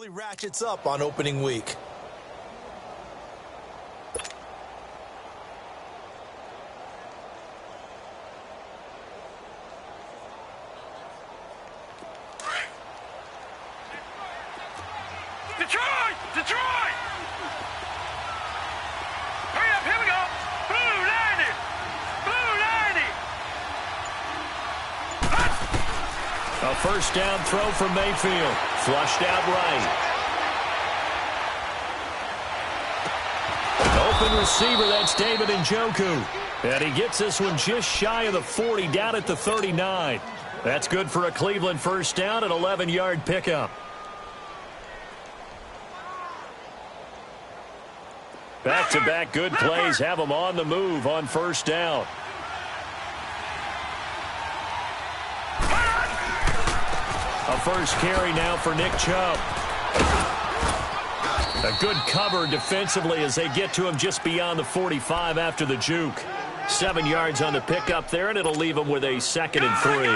really ratchets up on opening week. Detroit! Detroit! Hurry up, here we go! Blue 90! Blue 90! A first down throw from Mayfield. Flushed out right. Open receiver, that's David Njoku. And he gets this one just shy of the 40, down at the 39. That's good for a Cleveland first down, an 11-yard pickup. Back-to-back good plays have them on the move on first down. A first carry now for Nick Chubb. A good cover defensively as they get to him just beyond the 45 after the juke. 7 yards on the pickup there, and it'll leave them with a 2nd and 3.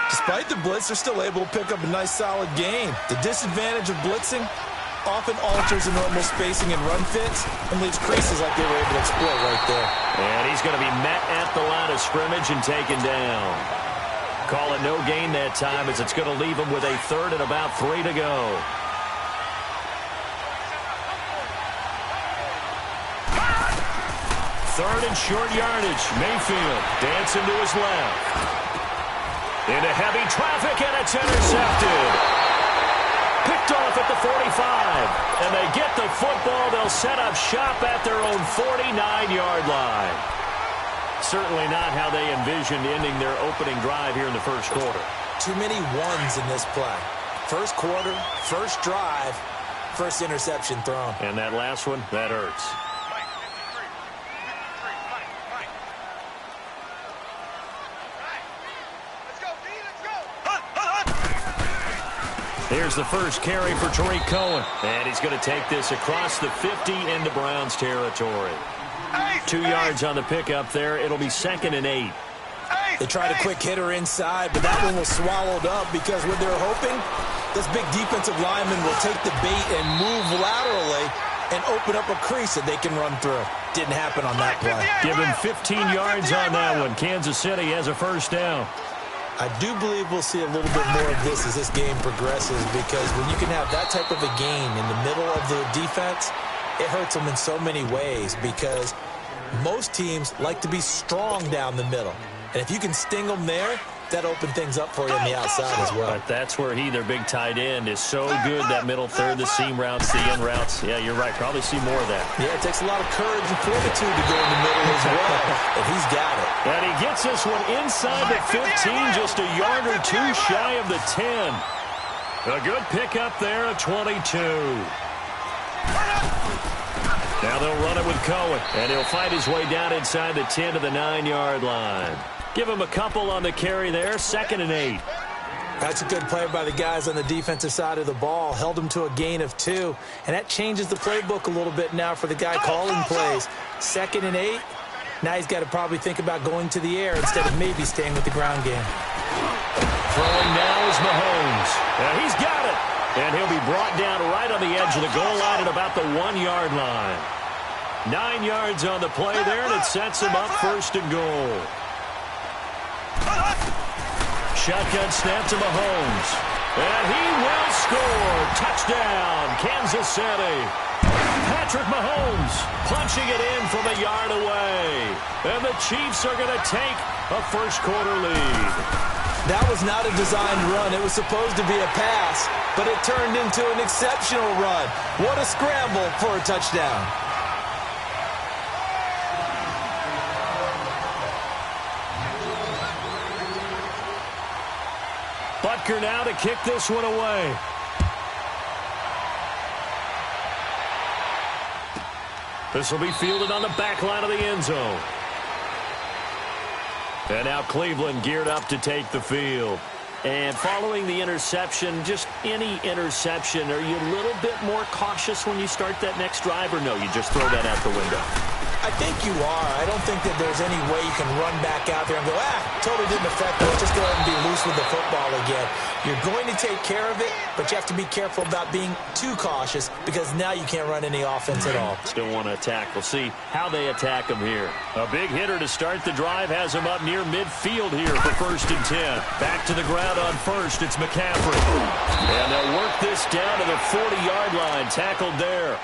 Despite the blitz, they're still able to pick up a nice, solid gain. The disadvantage of blitzing often alters the normal spacing and run fits and leaves creases like they were able to exploit right there. And he's going to be met at the line of scrimmage and taken down. Call it no gain that time as it's going to leave him with a 3rd and about 3 to go. Third and short yardage. Mayfield dancing to his left. Into heavy traffic, and it's intercepted. Picked off at the 45. And they get the football. They'll set up shop at their own 49-yard line. Certainly not how they envisioned ending their opening drive here in the first quarter. Too many ones in this play. First quarter, first drive, first interception thrown. And that last one, that hurts. Here's the first carry for Tariq Cohen. And he's going to take this across the 50 into Browns territory. 2 yards on the pickup there. It'll be 2nd and 8. They tried a quick hitter inside, but that one was swallowed up because what they're hoping, this big defensive lineman will take the bait and move laterally and open up a crease that they can run through. Didn't happen on that play. Give him 15 yards on that one. Kansas City has a first down. I do believe we'll see a little bit more of this as this game progresses, because when you can have that type of a gain in the middle of the defense, it hurts them in so many ways, because most teams like to be strong down the middle. And if you can sting them there, that opens things up for you on the outside as well. But that's where their big tight end, is so good. That middle third, the seam routes, the in routes. Yeah, you're right. Probably see more of that. Yeah, it takes a lot of courage and fortitude to go in the middle as well. And he's got it. And he gets this one inside the 15, just a yard or two shy of the 10. A good pickup there at 22. Now they'll run it with Cohen, and he'll fight his way down inside the 10 to the 9-yard line. Give him a couple on the carry there, 2nd and 8. That's a good play by the guys on the defensive side of the ball. Held him to a gain of 2, and that changes the playbook a little bit now for the guy calling plays. 2nd and 8. Now he's got to probably think about going to the air instead of maybe staying with the ground game. Throwing now is Mahomes. And he's got it. And he'll be brought down right on the edge of the goal line at about the 1-yard line. 9 yards on the play there, and it sets him up 1st and goal. Shotgun snap to Mahomes. And he will score. Touchdown, Kansas City. Patrick Mahomes punching it in from a yard away. And the Chiefs are going to take a first-quarter lead. That was not a designed run. It was supposed to be a pass, but it turned into an exceptional run. What a scramble for a touchdown. Butker now to kick this one away. This will be fielded on the back line of the end zone. And now Cleveland geared up to take the field. And following the interception, just any interception, are you a little bit more cautious when you start that next drive, or no, you just throw that out the window? I think you are. I don't think that there's any way you can run back out there and go, totally didn't affect me. Let's just go ahead and be loose with the football again. You're going to take care of it, but you have to be careful about being too cautious because now you can't run any offense at all. Still want to attack. We'll see how they attack him here. A big hitter to start the drive has him up near midfield here for 1st and 10. Back to the ground on first. It's McCaffrey. And they'll work this down to the 40-yard line. Tackled there.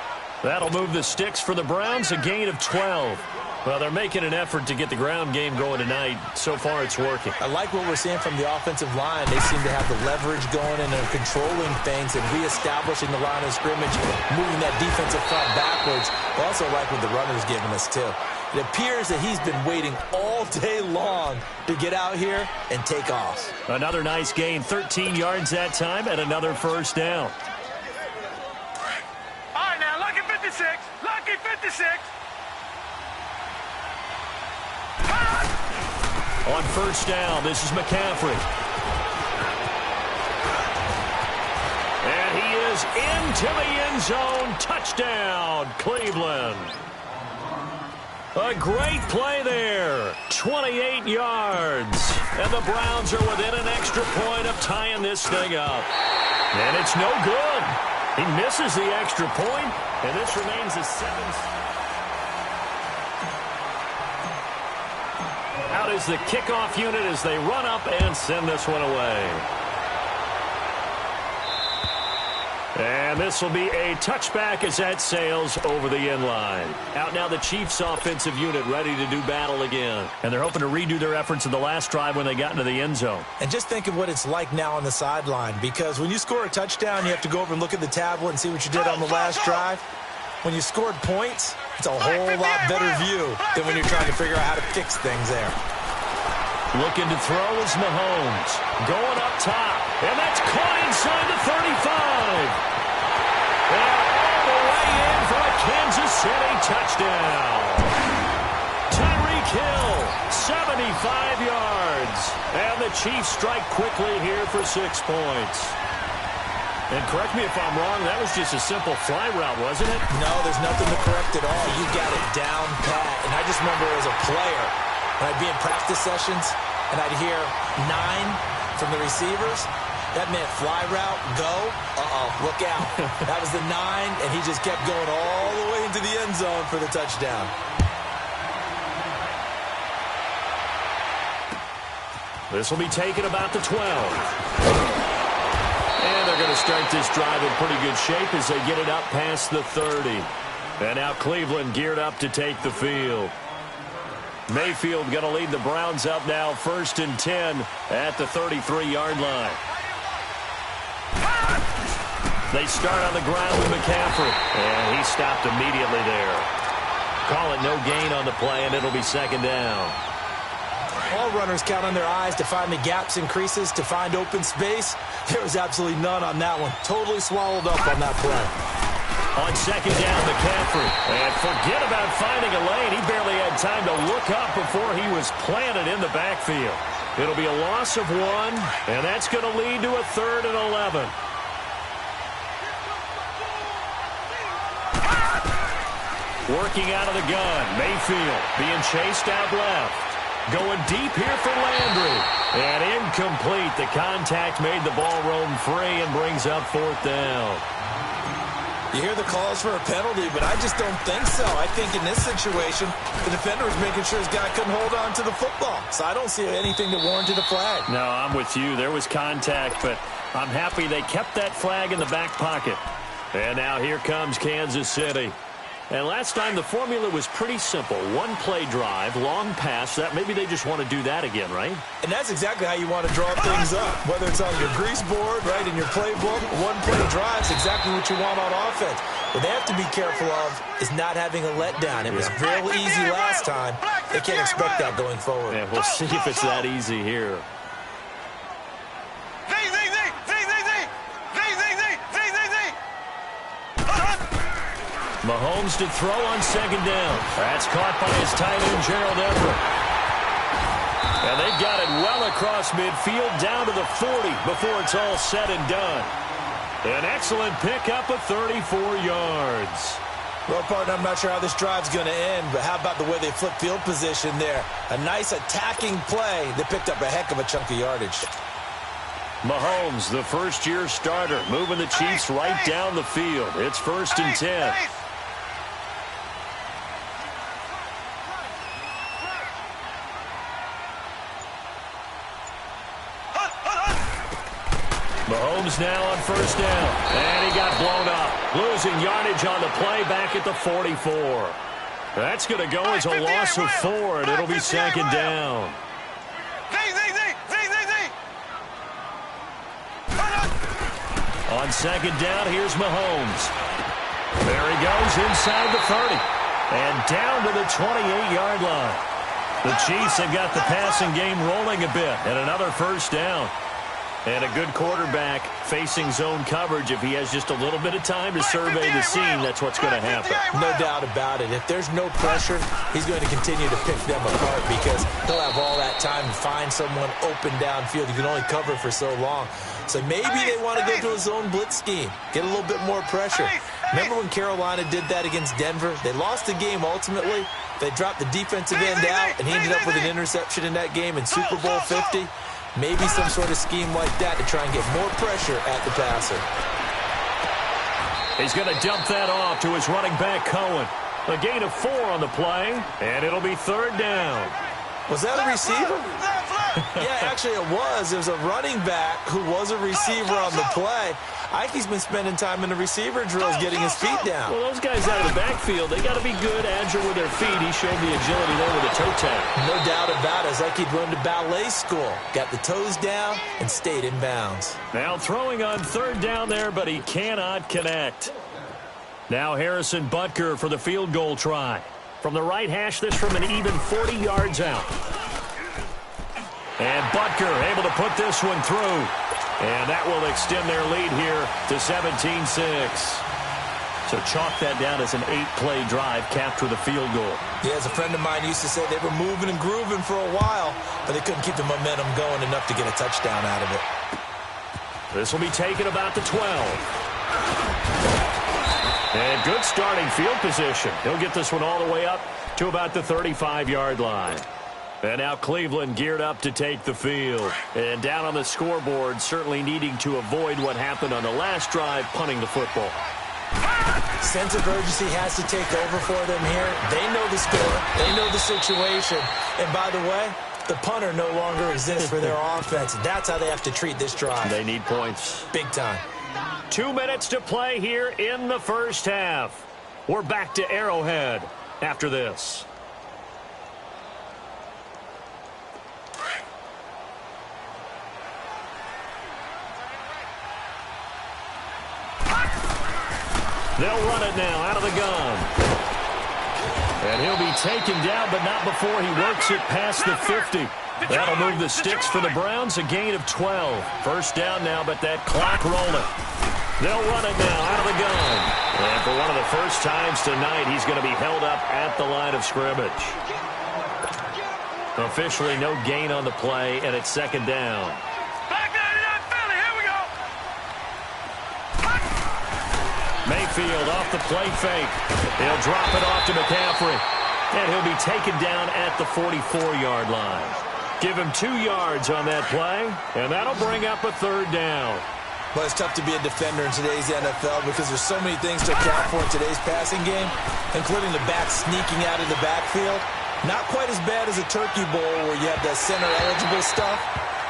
That'll move the sticks for the Browns, a gain of 12. Well, they're making an effort to get the ground game going tonight. So far, it's working. I like what we're seeing from the offensive line. They seem to have the leverage going and they're controlling things and reestablishing the line of scrimmage, moving that defensive front backwards. I also like what the runner's giving us, too. It appears that he's been waiting all day long to get out here and take off. Another nice gain, 13 yards that time, and another 1st down. Lucky 56. On 1st down, this is McCaffrey. And he is into the end zone. Touchdown, Cleveland. A great play there. 28 yards. And the Browns are within an extra point of tying this thing up. And it's no good. He misses the extra point, and this remains a 7th. Out is the kickoff unit as they run up and send this one away. And this will be a touchback as that sails over the end line. Out now the Chiefs offensive unit ready to do battle again. And they're hoping to redo their efforts in the last drive when they got into the end zone. And just think of what it's like now on the sideline, because when you score a touchdown, you have to go over and look at the tablet and see what you did on the last drive. When you scored points, it's a whole lot better view than when you're trying to figure out how to fix things there. Looking to throw is Mahomes. Going up top. And that's caught inside the 35. And all the way in for a Kansas City touchdown. Tyreek Hill, 75 yards. And the Chiefs strike quickly here for 6 points. And correct me if I'm wrong, that was just a simple fly route, wasn't it? No, there's nothing to correct at all. You got it down pat. And I just remember as a player, when I'd be in practice sessions and I'd hear 9 from the receivers, that meant fly route, go, look out. That was the 9, and he just kept going all the way into the end zone for the touchdown. This will be taken about the 12. And they're going to start this drive in pretty good shape as they get it up past the 30. And now Cleveland geared up to take the field. Mayfield going to lead the Browns up now 1st and 10 at the 33-yard line. They start on the ground with McCaffrey. And he stopped immediately there. Call it no gain on the play, and it'll be 2nd down. All runners count on their eyes to find the gaps and creases, to find open space. There was absolutely none on that one. Totally swallowed up on that play. On 2nd down, McCaffrey. And forget about finding a lane. He barely had time to look up before he was planted in the backfield. It'll be a loss of 1, and that's going to lead to a 3rd and 11. Working out of the gun, Mayfield being chased out left. Going deep here for Landry. And incomplete. The contact made the ball roam free and brings up 4th down. You hear the calls for a penalty, but I just don't think so. I think in this situation, the defender was making sure his guy couldn't hold on to the football. So I don't see anything that warranted a flag. No, I'm with you. There was contact, but I'm happy they kept that flag in the back pocket. And now here comes Kansas City. And last time the formula was pretty simple. 1-play drive, long pass. That maybe they just want to do that again, right? And that's exactly how you want to draw things up. Whether it's on your grease board, right, in your playbook, 1-play drive is exactly what you want on offense. What they have to be careful of is not having a letdown. It was real easy last time. They can't expect that going forward. Yeah, we'll see if it's that easy here. Mahomes to throw on 2nd down. That's caught by his tight end, Gerald Everett. And they've got it well across midfield down to the 40 before it's all said and done. An excellent pickup of 34 yards. Well, partner, I'm not sure how this drive's going to end, but how about the way they flip field position there? A nice attacking play that picked up a heck of a chunk of yardage. Mahomes, the first-year starter, moving the Chiefs right down the field. It's 1st and 10. Mahomes now on 1st down. And he got blown up. Losing yardage on the play back at the 44. That's going to go as a loss of 4, and it'll be 2nd down. On 2nd down, here's Mahomes. There he goes inside the 30. And down to the 28-yard line. The Chiefs have got the passing game rolling a bit. And another 1st down. And a good quarterback facing zone coverage. If he has just a little bit of time to survey the scene, that's what's going to happen. No doubt about it. If there's no pressure, he's going to continue to pick them apart because he'll have all that time to find someone open downfield. You can only cover for so long. So maybe they want to go to a zone blitz scheme, get a little bit more pressure. Remember when Carolina did that against Denver? They lost the game ultimately. They dropped the defensive end out, and he ended up with an interception in that game in Super Bowl 50. Maybe some sort of scheme like that to try and get more pressure at the passer. He's going to dump that off to his running back, Cohen. A gain of 4 on the play, and it'll be 3rd down. Was that a receiver? Yeah, actually it was. There's a running back who was a receiver on the play. Ike's been spending time in the receiver drills getting his feet down. Well, those guys out of the backfield, they got to be good, agile with their feet. He showed the agility there with a toe tap. No doubt about it. It's like he'd run to ballet school. Got the toes down and stayed in bounds. Now throwing on 3rd down there, but he cannot connect. Now Harrison Butker for the field goal try. From the right hash, this from an even 40 yards out. And Butker able to put this one through. And that will extend their lead here to 17-6. So chalk that down as an 8-play drive capped with a field goal. Yeah, as a friend of mine used to say, they were moving and grooving for a while, but they couldn't keep the momentum going enough to get a touchdown out of it. This will be taken about the 12. And good starting field position. He'll get this one all the way up to about the 35-yard line. And now Cleveland geared up to take the field. And down on the scoreboard, certainly needing to avoid what happened on the last drive, punting the football. Sense of urgency has to take over for them here. They know the score. They know the situation. And by the way, the punter no longer exists for their offense. That's how they have to treat this drive. They need points. Big time. 2 minutes to play here in the first half. We're back to Arrowhead after this. They'll run it now out of the gun. And he'll be taken down, but not before he works it past the 50. That'll move the sticks for the Browns, a gain of 12. 1st down now, but that clock rolling. They'll run it now out of the gun. And for one of the first times tonight, he's going to be held up at the line of scrimmage. Officially no gain on the play, and it's 2nd down. Mayfield off the play fake. He'll drop it off to McCaffrey. And he'll be taken down at the 44-yard line. Give him 2 yards on that play, and that'll bring up a 3rd down. Well, it's tough to be a defender in today's NFL because there's so many things to account for in today's passing game, including the back sneaking out of the backfield. Not quite as bad as a turkey bowl where you have that center-eligible stuff,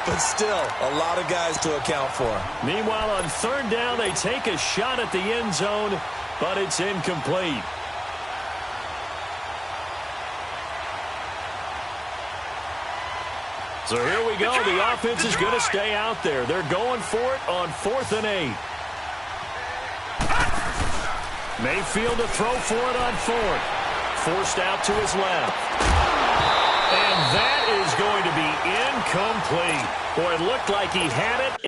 but still a lot of guys to account for. Meanwhile, on 3rd down, they take a shot at the end zone, but it's incomplete. So here we go. The offense is going to stay out there. They're going for it on 4th and 8. Mayfield to throw for it on 4th. Forced out to his left. And that is going to be incomplete. Boy, it looked like he had it.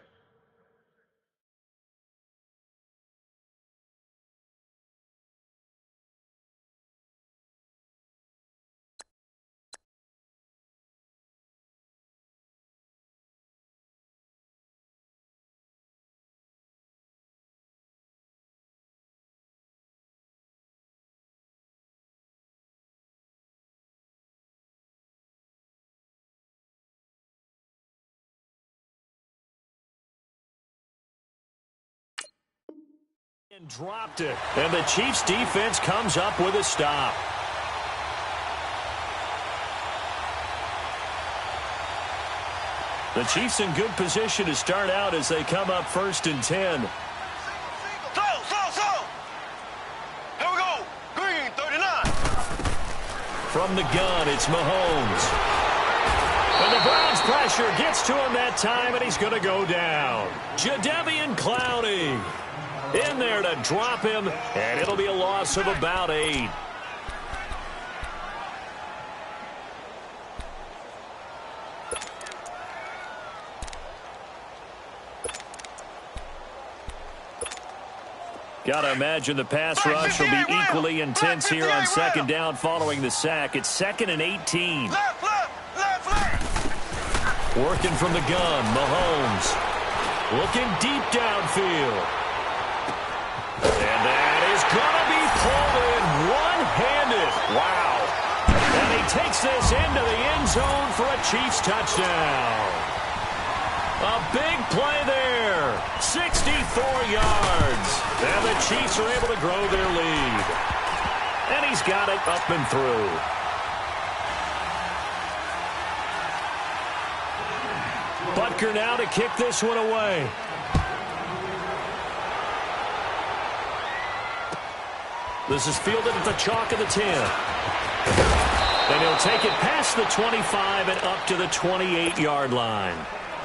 And dropped it. And the Chiefs defense comes up with a stop. The Chiefs in good position to start out as they come up 1st and 10. Here we go. Green, 39. From the gun, it's Mahomes. And the Browns pressure gets to him that time, and he's going to go down. Jadeveon Clowney in there to drop him, and it'll be a loss of about 8. Got to imagine the pass rush will be equally intense here on 2nd down following the sack. It's 2nd and 18. Left. Working from the gun, Mahomes. Looking deep downfield. And that is going to be pulled in one-handed. Wow. And he takes this into the end zone for a Chiefs touchdown. A big play there. 64 yards. And the Chiefs are able to grow their lead. And he's got it up and through. Butker now to kick this one away. This is fielded at the chalk of the 10. And he'll take it past the 25 and up to the 28-yard line.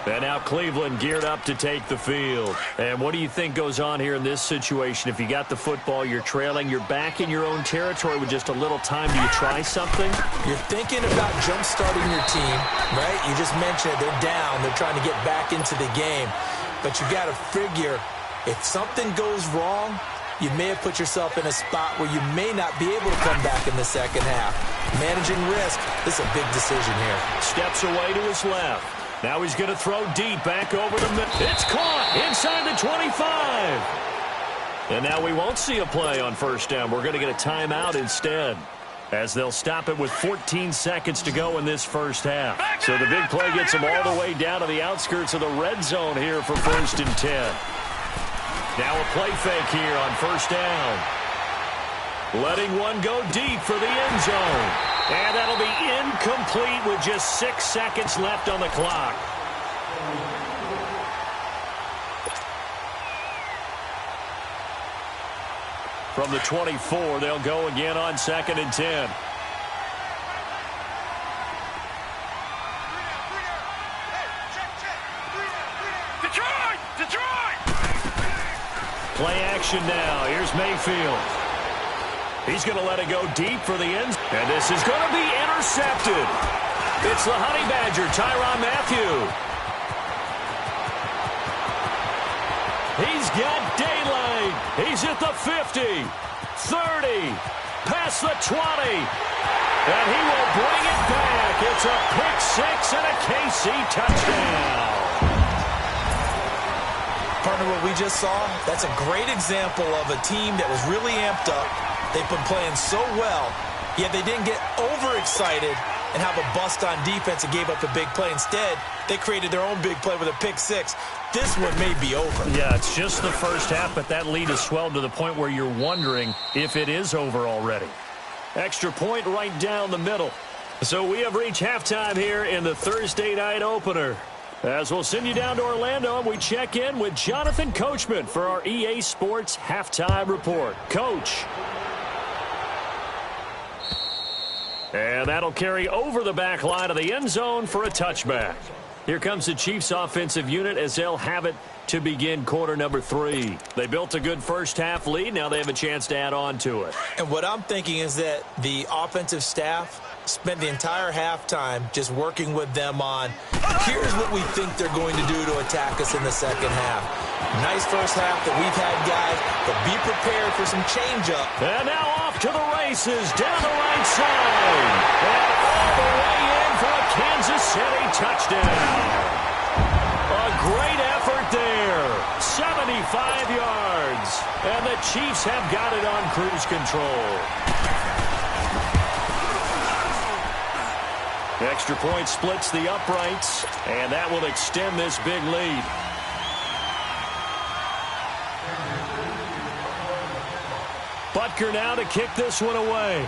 And now Cleveland geared up to take the field. And what do you think goes on here in this situation? If you got the football, you're trailing, you're back in your own territory with just a little time. Do you try something? You're thinking about jump-starting your team, right? You just mentioned it. They're down. They're trying to get back into the game. But you got to figure, if something goes wrong, you may have put yourself in a spot where you may not be able to come back in the second half. Managing risk, this is a big decision here. Steps away to his left. Now he's going to throw deep back over the middle. It's caught inside the 25. And now we won't see a play on 1st down. We're going to get a timeout instead, as they'll stop it with 14 seconds to go in this 1st half. So the big play gets them all the way down to the outskirts of the red zone here for 1st and 10. Now a play fake here on 1st down. Letting one go deep for the end zone. And that'll be incomplete with just 6 seconds left on the clock. From the 24, they'll go again on 2nd and 10. Detroit! Play action now. Here's Mayfield. He's going to let it go deep for the end. And this is going to be intercepted. It's the Honey Badger, Tyrann Mathieu. He's got daylight. He's at the 50, 30, past the 20. And he will bring it back. It's a pick six and a KC touchdown. Partner, what we just saw, that's a great example of a team that was really amped up. They've been playing so well, yet they didn't get overexcited and have a bust on defense and gave up a big play. Instead, they created their own big play with a pick six. This one may be over. Yeah, it's just the 1st half, but that lead has swelled to the point where you're wondering if it is over already. Extra point right down the middle. So we have reached halftime here in the Thursday night opener. As we'll send you down to Orlando, and we check in with Jonathan Coachman for our EA Sports Halftime Report. Coach. And that'll carry over the back line of the end zone for a touchback. Here comes the Chiefs offensive unit as they'll have it to begin quarter number 3. They built a good 1st half lead. Now they have a chance to add on to it. And what I'm thinking is that the offensive staff spent the entire halftime just working with them on, here's what we think they're going to do to attack us in the second half. Nice 1st half that we've had, guys, but be prepared for some change-up. And now off to the races down the right side. And all the way in for a Kansas City touchdown. A great effort there. 75 yards. And the Chiefs have got it on cruise control. Extra point splits the uprights, and that will extend this big lead. Butker now to kick this one away.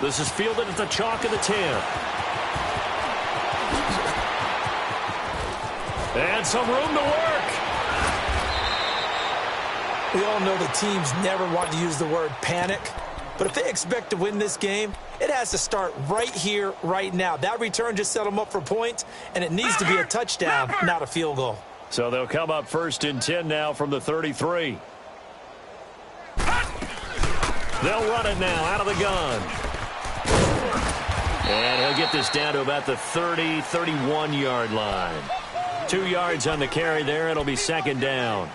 This is fielded at the chalk of the 10. And some room to work. We all know the teams never want to use the word panic, but if they expect to win this game, it has to start right here, right now. That return just set them up for points, and it needs to be a touchdown, not a field goal. So they'll come up 1st and 10 now from the 33. They'll run it now out of the gun. And he'll get this down to about the 30, 31-yard line. 2 yards on the carry there. It'll be 2nd down.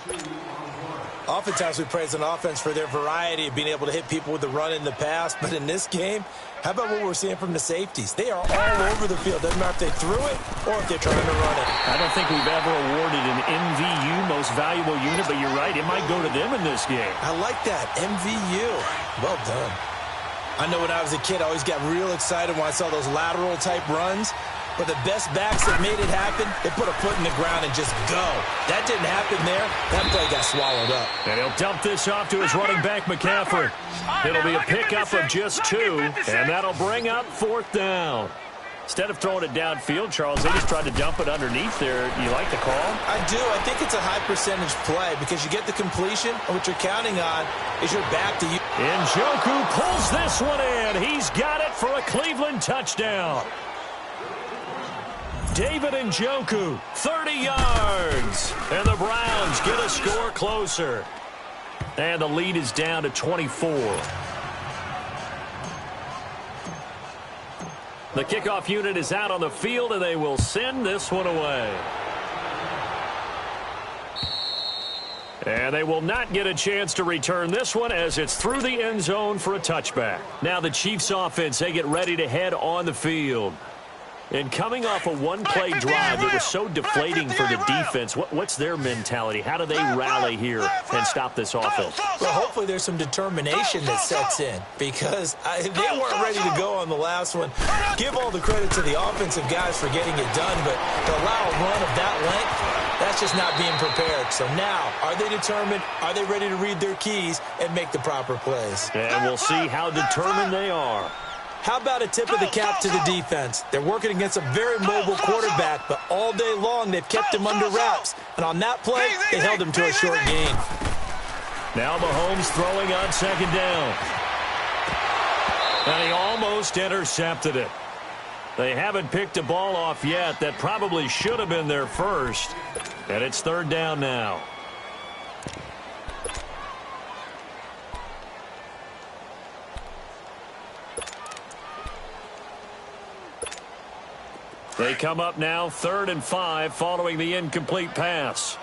Oftentimes we praise an offense for their variety of being able to hit people with the run in the pass. But in this game, how about what we're seeing from the safeties? They are all over the field. Doesn't matter if they threw it or if they're trying to run it. I don't think we've ever awarded an MVU, most valuable unit, but you're right. It might go to them in this game. I like that. MVU. Well done. I know when I was a kid, I always got real excited when I saw those lateral-type runs. But the best backs that made it happen, they put a foot in the ground and just go. That didn't happen there. That play got swallowed up. And he'll dump this off to his running back, McCaffrey. It'll be a pickup of just 2, and that'll bring up 4th down. Instead of throwing it downfield, Charles, they just tried to dump it underneath there. You like the call? I do. I think it's a high-percentage play because you get the completion, and what you're counting on is your back to you. Njoku pulls this one in. He's got it for a Cleveland touchdown. David Njoku, 30 yards. And the Browns get a score closer. And the lead is down to 24. The kickoff unit is out on the field, and they will send this one away. And they will not get a chance to return this one as it's through the end zone for a touchback. Now the Chiefs offense, they get ready to head on the field. And coming off a one-play drive that was so deflating for the defense, what's their mentality? How do they rally here and stop this offense? Well, hopefully there's some determination that sets in because they weren't ready to go on the last one. Give all the credit to the offensive guys for getting it done, but to allow a run of that length, that's just not being prepared. So now, are they determined? Are they ready to read their keys and make the proper plays? And we'll see how determined they are. How about a tip of the cap to the defense? They're working against a very mobile quarterback, but all day long they've kept him under wraps. And on that play, they held him to a short gain. Now Mahomes throwing on 2nd down. And he almost intercepted it. They haven't picked a ball off yet. That probably should have been their first. And it's 3rd down now. They come up now 3rd and 5 following the incomplete pass.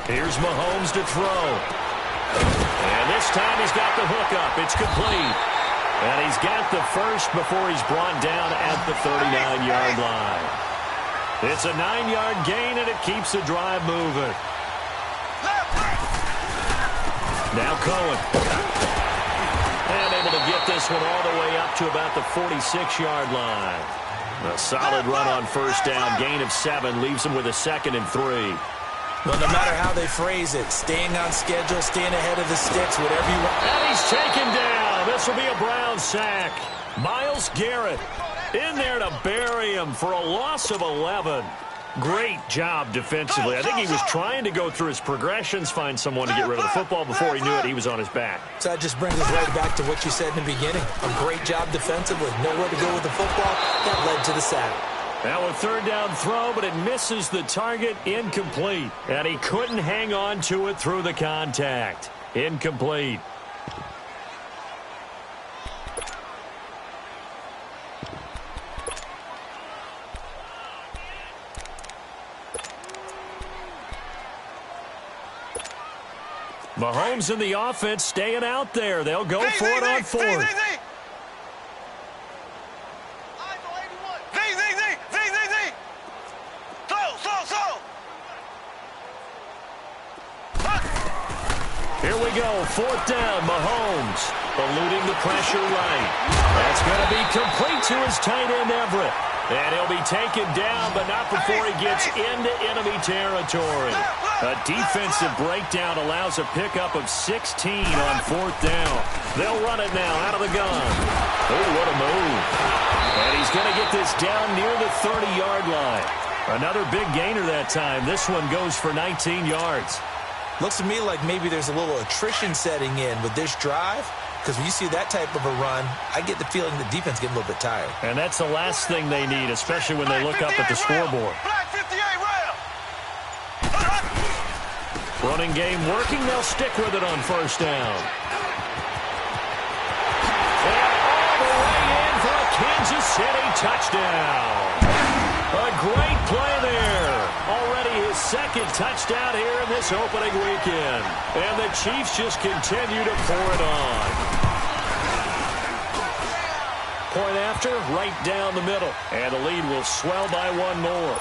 Here's Mahomes to throw. And this time he's got the hook up. It's complete. And he's got the first before he's brought down at the 39-yard line. It's a 9-yard gain, and it keeps the drive moving. Now Cohen. And able to get this one all the way up to about the 46-yard line. A solid run on 1st down. Gain of 7 leaves him with a 2nd and 3. Well, no matter how they phrase it, staying on schedule, staying ahead of the sticks, whatever you want. And he's taken down. This will be a Brown sack. Myles Garrett in there to bury him for a loss of 11. Great job defensively. I think he was trying to go through his progressions, find someone to get rid of the football. Before he knew it, he was on his back. So that just brings us right back to what you said in the beginning. A great job defensively. Nowhere to go with the football. That led to the sack. Now a 3rd down throw, but it misses the target. Incomplete. And he couldn't hang on to it through the contact. Incomplete. Mahomes and the offense staying out there. They'll go for it on 4th. Here we go. 4th down. Mahomes eluding the pressure right. That's going to be complete to his tight end, Everett. And he'll be taken down, but not before he gets into enemy territory. A defensive breakdown allows a pickup of 16 on 4th down. They'll run it now out of the gun. Oh, what a move. And he's going to get this down near the 30-yard line. Another big gainer that time. This one goes for 19 yards. Looks to me like maybe there's a little attrition setting in with this drive. Because when you see that type of a run, I get the feeling the defense getting a little bit tired. And that's the last thing they need, especially when they look up at the scoreboard. Running game working. They'll stick with it on 1st down. And all the way in for a Kansas City touchdown. A great play there. Already his 2nd touchdown here in this opening weekend. And the Chiefs just continue to pour it on. Point after, right down the middle. And the lead will swell by 1 more.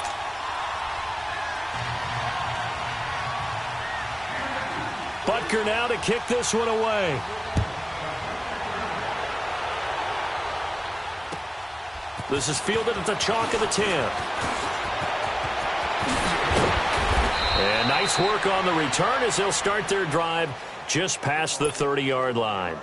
Butker now to kick this one away. This is fielded at the chalk of the 10. And nice work on the return as they'll start their drive just past the 30-yard line.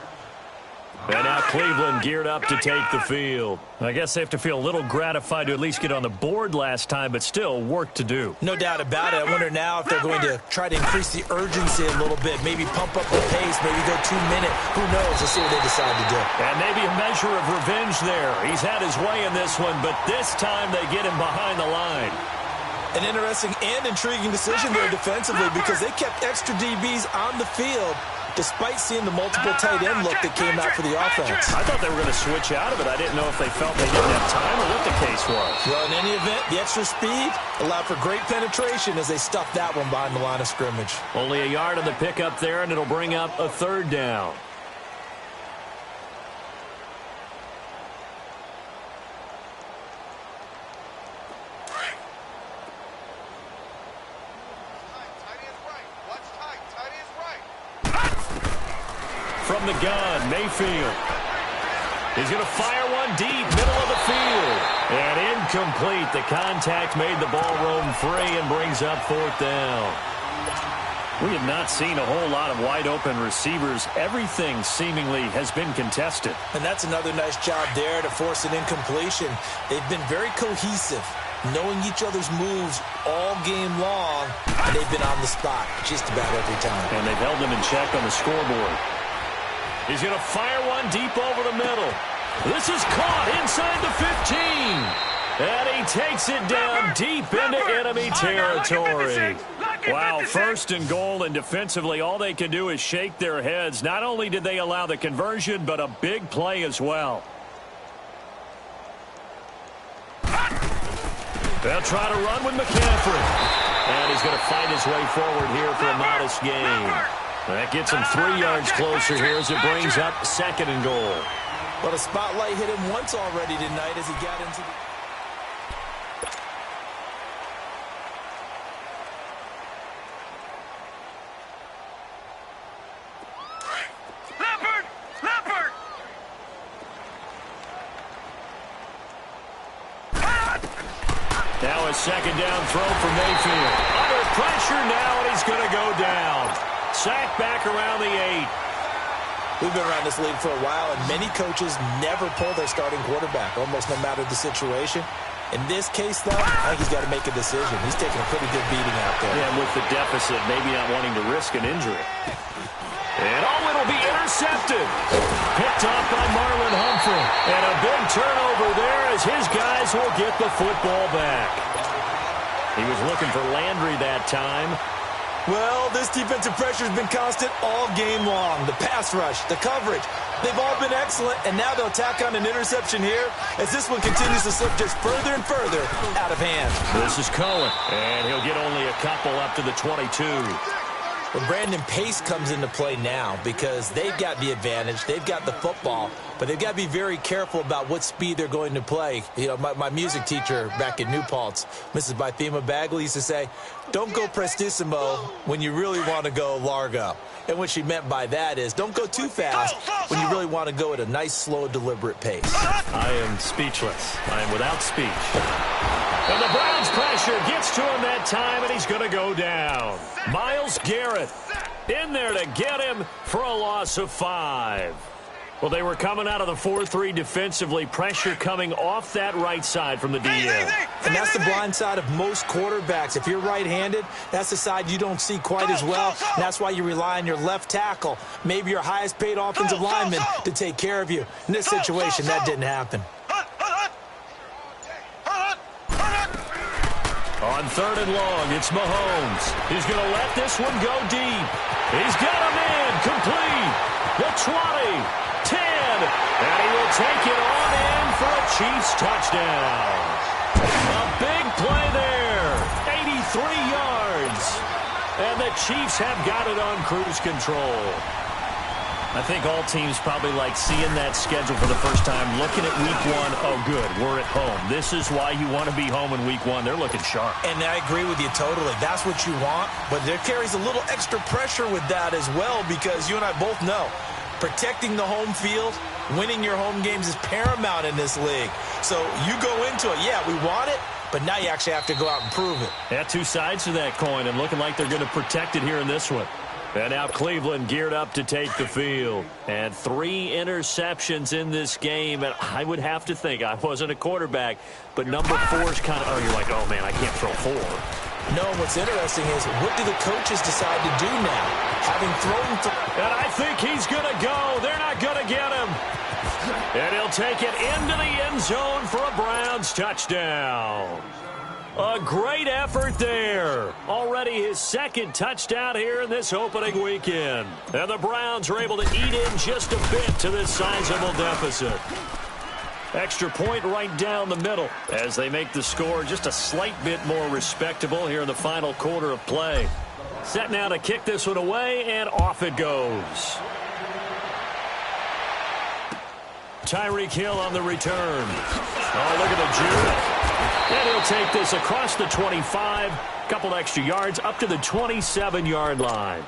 And now Cleveland geared up to take the field. I guess they have to feel a little gratified to at least get on the board last time, but still work to do. No doubt about it. I wonder now if they're going to try to increase the urgency a little bit, maybe pump up the pace, maybe go 2-minute. Who knows? Let's see what they decide to do. And maybe a measure of revenge there. He's had his way in this one, but this time they get him behind the line. An interesting and intriguing decision there defensively because they kept extra DBs on the field despite seeing the multiple tight end look that came out for the offense. I thought they were going to switch out of it. I didn't know if they felt they didn't have time or what the case was. Well, in any event, the extra speed allowed for great penetration as they stuffed that one behind the line of scrimmage. Only a yard on the pickup there, and it'll bring up a 3rd down. From the gun, Mayfield. He's going to fire one deep, middle of the field. And incomplete. The contact made the ball roam free and brings up 4th down. We have not seen a whole lot of wide-open receivers. Everything seemingly has been contested. And that's another nice job there to force an incompletion. They've been very cohesive, knowing each other's moves all game long, and they've been on the spot just about every time. And they've held them in check on the scoreboard. He's going to fire one deep over the middle. This is caught inside the 15. And he takes it down deep into enemy territory. Wow, 1st and goal, and defensively all they can do is shake their heads. Not only did they allow the conversion, but a big play as well. They'll try to run with McCaffrey. And he's going to fight his way forward here for a modest gain. That gets him 3 yards closer here as it brings up 2nd and goal. But a spotlight hit him once already tonight as he got into the... Leopard! Now a 2nd down throw for Mayfield. Under pressure now, and he's going to go down. Sacked back around the 8. We've been around this league for a while, and many coaches never pull their starting quarterback, almost no matter the situation. In this case, though, I think he's got to make a decision. He's taking a pretty good beating out there. Yeah, with the deficit, maybe not wanting to risk an injury. And it'll be intercepted. Picked off by Marlon Humphrey. And a big turnover there as his guys will get the football back. He was looking for Landry that time. Well, this defensive pressure has been constant all game long. The pass rush, the coverage, they've all been excellent, and now they'll tack on an interception here as this one continues to slip just further and further out of hand. This is Cohen, and he'll get only a couple up to the 22. Well, Brandon, pace comes into play now because they've got the advantage. They've got the football, but they've got to be very careful about what speed they're going to play. You know, my music teacher back in New Paltz, Mrs. Bythema Bagley, used to say, don't go prestissimo when you really want to go largo. And what she meant by that is don't go too fast when you really want to go at a nice, slow, deliberate pace. I am speechless. I am without speech. And the Browns pressure gets to him that time, and he's going to go down. Myles Garrett in there to get him for a loss of 5. Well, they were coming out of the 4-3 defensively. Pressure coming off that right side from the DN. And that's the blind side of most quarterbacks. If you're right-handed, that's the side you don't see quite as well. And that's why you rely on your left tackle, maybe your highest-paid offensive lineman, to take care of you. In this situation, that didn't happen. On 3rd and long, it's Mahomes. He's going to let this one go deep. He's got him in, complete. The 20, 10, and he will take it on in for a Chiefs touchdown. A big play there, 83 yards. And the Chiefs have got it on cruise control. I think all teams probably like seeing that schedule for the first time, looking at week 1. Oh, good, we're at home. This is why you want to be home in week 1. They're looking sharp. And I agree with you totally. That's what you want. But there carries a little extra pressure with that as well, because you and I both know protecting the home field, winning your home games is paramount in this league. So you go into it, yeah, we want it, but now you actually have to go out and prove it. Yeah, two sides to that coin, and looking like they're going to protect it here in this one. And now Cleveland geared up to take the field. And 3 interceptions in this game. And I would have to think, I wasn't a quarterback, but number 4 is kind of, you're like, oh, man, I can't throw 4. No, what's interesting is what do the coaches decide to do now? Having thrown... And I think he's going to go. They're not going to get him. And he'll take it into the end zone for a Browns touchdown. A great effort there. Already his 2nd touchdown here in this opening weekend. And the Browns are able to eat in just a bit to this sizable deficit. Extra point right down the middle as they make the score just a slight bit more respectable here in the final quarter of play. Set now to kick this one away, and off it goes. Tyreek Hill on the return. Oh, look at the juke. And he'll take this across the 25, couple extra yards up to the 27-yard line.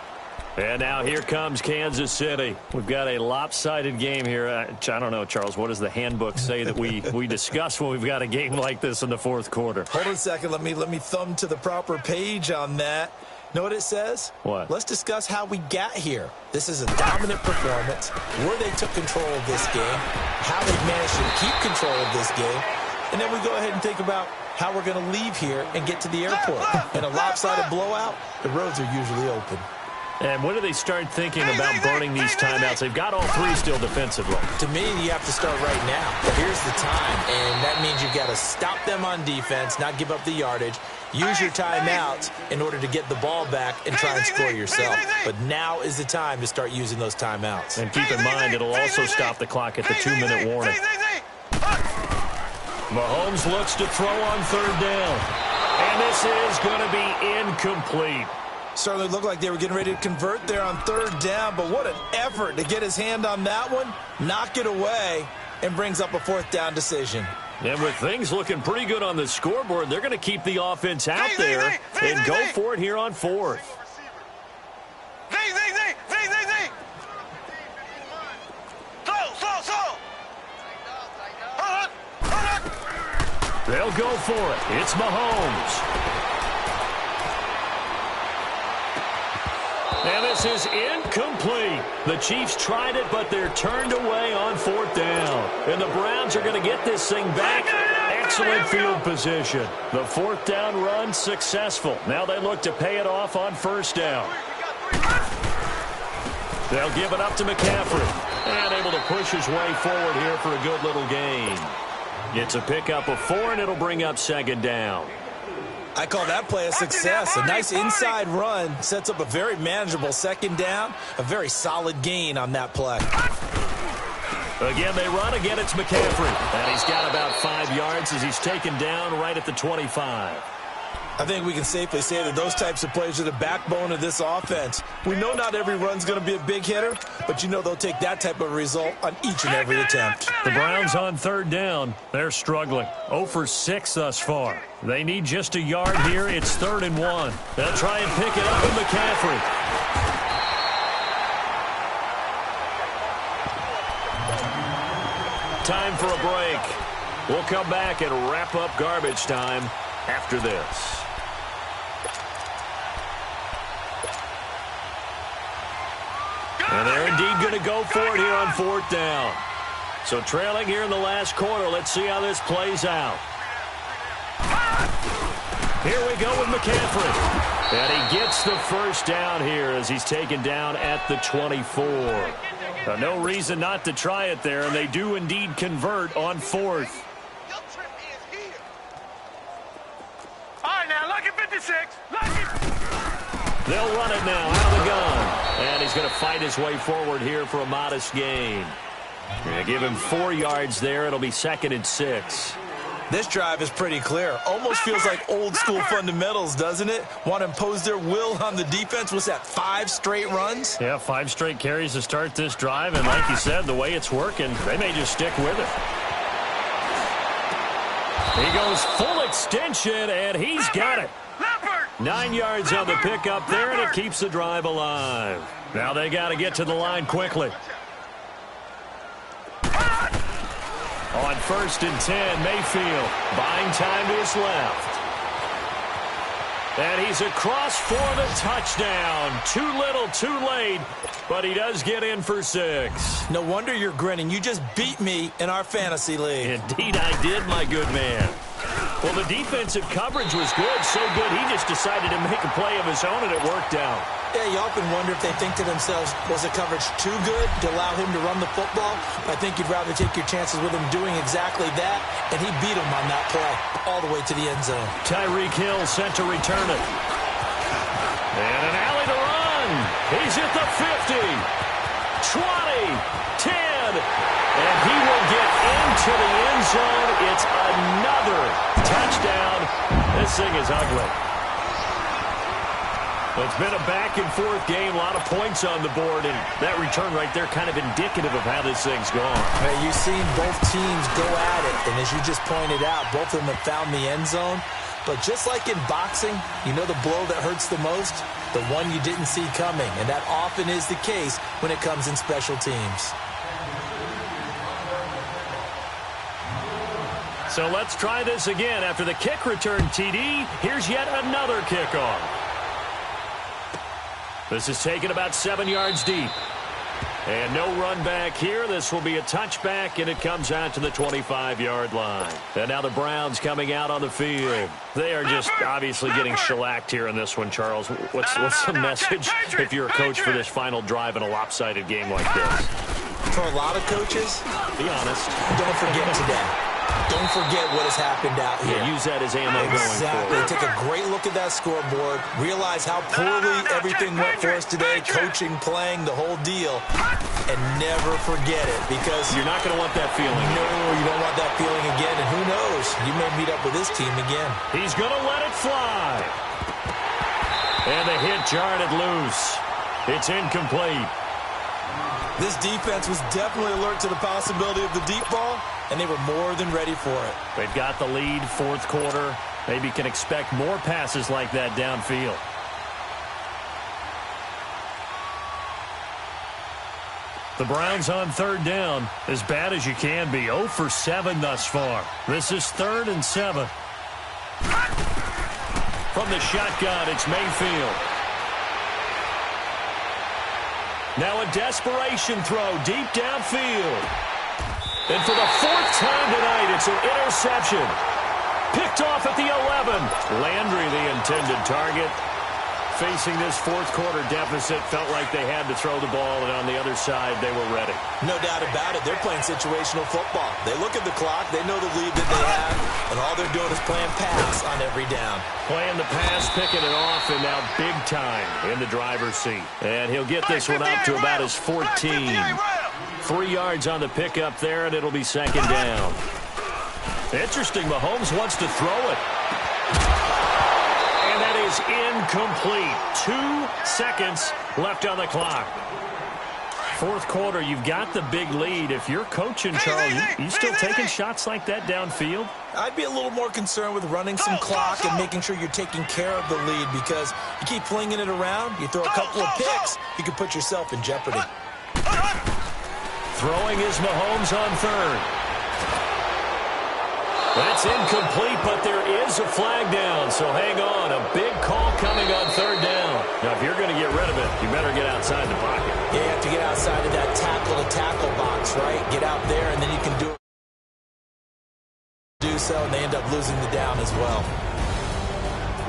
And now here comes Kansas City. We've got a lopsided game here. I don't know, Charles, what does the handbook say that we discuss when we've got a game like this in the 4th quarter? Hold on a second. Let me thumb to the proper page on that. Know what it says? What? Let's discuss how we got here. This is a dominant performance, where they took control of this game, how they've managed to keep control of this game, and then we go ahead and think about how we're going to leave here and get to the airport. In a lopsided blowout, the roads are usually open. And when do they start thinking about burning these timeouts? They've got all 3 still defensively. To me, you have to start right now. Here's the time, and that means you've got to stop them on defense, not give up the yardage, use your timeouts in order to get the ball back and try and score yourself. But now is the time to start using those timeouts. And keep in mind, it'll also stop the clock at the 2-minute warning. Mahomes looks to throw on 3rd down. And this is going to be incomplete. Certainly looked like they were getting ready to convert there on 3rd down, but what an effort to get his hand on that one, knock it away, and brings up a 4th down decision. And with things looking pretty good on the scoreboard, they're going to keep the offense out there and go for it here on 4th. They'll go for it. It's Mahomes. And this is incomplete. The Chiefs tried it, but they're turned away on 4th down. And the Browns are going to get this thing back. Excellent field position. The 4th down run successful. Now they look to pay it off on 1st down. They'll give it up to McCaffrey. And able to push his way forward here for a good little gain. Gets a pickup of 4, and it'll bring up 2nd down. I call that play a success. A nice inside run sets up a very manageable 2nd down. A very solid gain on that play. Again, they run. Again, it's McCaffrey. And he's got about 5 yards as he's taken down right at the 25. I think we can safely say that those types of plays are the backbone of this offense. We know not every run's going to be a big hitter, but you know they'll take that type of result on each and every attempt. The Browns on third down. They're struggling. 0 for 6 thus far. They need just a yard here. It's 3rd and 1. They'll try and pick it up with McCaffrey. Time for a break. We'll come back and wrap up garbage time after this. And they're indeed going to go for it here on 4th down. So trailing here in the last quarter. Let's see how this plays out. Here we go with McCaffrey. And he gets the first down here as he's taken down at the 24. No reason not to try it there, and they do indeed convert on 4th. All right, now, lucky 56. Lucky. They'll run it now out of the gun. And he's going to fight his way forward here for a modest gain. Going to give him 4 yards there. It'll be 2nd and 6. This drive is pretty clear. Almost feels like old school fundamentals, doesn't it? Want to impose their will on the defense. Was that 5 straight runs? Yeah, 5 straight carries to start this drive. And like you said, the way it's working, they may just stick with it. He goes full extension, and he's got it. 9 yards on the pickup there, and it keeps the drive alive. Now they got to get to the line quickly. On 1st and 10, Mayfield buying time to his left. And he's across for the touchdown. Too little, too late, but he does get in for 6. No wonder you're grinning. You just beat me in our fantasy league. Indeed I did, my good man. Well, the defensive coverage was good, so good he just decided to make a play of his own, and it worked out. Yeah, you often wonder if they think to themselves, was the coverage too good to allow him to run the football? I think you'd rather take your chances with him doing exactly that, and he beat him on that play all the way to the end zone. Tyreek Hill sent to return it. And an alley to run. He's at the 50, 20, 10, and he will get into the end zone. It's another touchdown. This thing is ugly. It's been a back-and-forth game, a lot of points on the board, and that return right there kind of indicative of how this thing's gone. You've seen both teams go at it, and as you just pointed out, both of them have found the end zone. But just like in boxing, you know the blow that hurts the most? The one you didn't see coming, and that often is the case when it comes in special teams. So let's try this again. After the kick return TD, here's yet another kickoff. This is taken about 7 yards deep. And no run back here. This will be a touchback, and it comes out to the 25-yard line. And now the Browns coming out on the field. They are just obviously getting shellacked here in this one, Charles. What's the message if you're a coach for this final drive in a lopsided game like this? For a lot of coaches, be honest. Don't forget today. Don't forget what has happened out here. Yeah, use that as ammo going Exactly. forward. Take a great look at that scoreboard. Realize how poorly everything went for us today. Coaching, playing, the whole deal. And never forget it, because you're not going to want that feeling. No, you don't want that feeling again. And who knows? You may meet up with this team again. He's going to let it fly. And the hit jarred it loose. It's incomplete. This defense was definitely alert to the possibility of the deep ball, and they were more than ready for it. They've got the lead, 4th quarter. Maybe can expect more passes like that downfield. The Browns on 3rd down, as bad as you can be. 0 for 7 thus far. This is 3rd and 7. From the shotgun, it's Mayfield. Now a desperation throw deep downfield. And for the 4th time tonight, it's an interception. Picked off at the 11. Landry, the intended target. Facing this 4th quarter deficit, felt like they had to throw the ball, and on the other side, they were ready. No doubt about it. They're playing situational football. They look at the clock. They know the lead that they have, and all they're doing is playing pass on every down. Playing the pass, picking it off, and now big time in the driver's seat. And he'll get this one up to about his 14. 3 yards on the pickup there, and it'll be 2nd down. Interesting, Mahomes wants to throw it. is incomplete. 2 seconds left on the clock. Fourth quarter, you've got the big lead. If you're coaching, Charles, you still taking shots like that downfield? I'd be a little more concerned with running some clock and making sure you're taking care of the lead, because you keep flinging it around, you throw a couple of picks, you can put yourself in jeopardy. Throwing is Mahomes on third. That's incomplete, but there is a flag down, so hang on. A big call coming on third down. Now, if you're going to get rid of it, you better get outside the pocket. Yeah, you have to get outside of that tackle-to-tackle box, right? Get out there, and then you can do so, and they end up losing the down as well.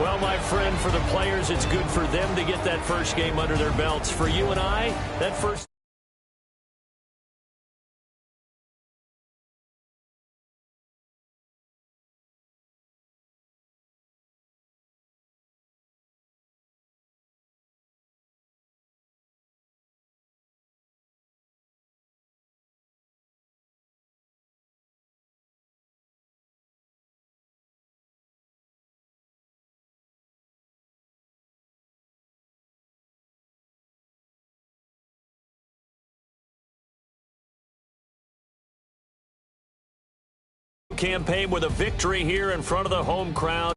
Well, my friend, for the players, it's good for them to get that first game under their belts. For you and I, that first campaign with a victory here in front of the home crowd.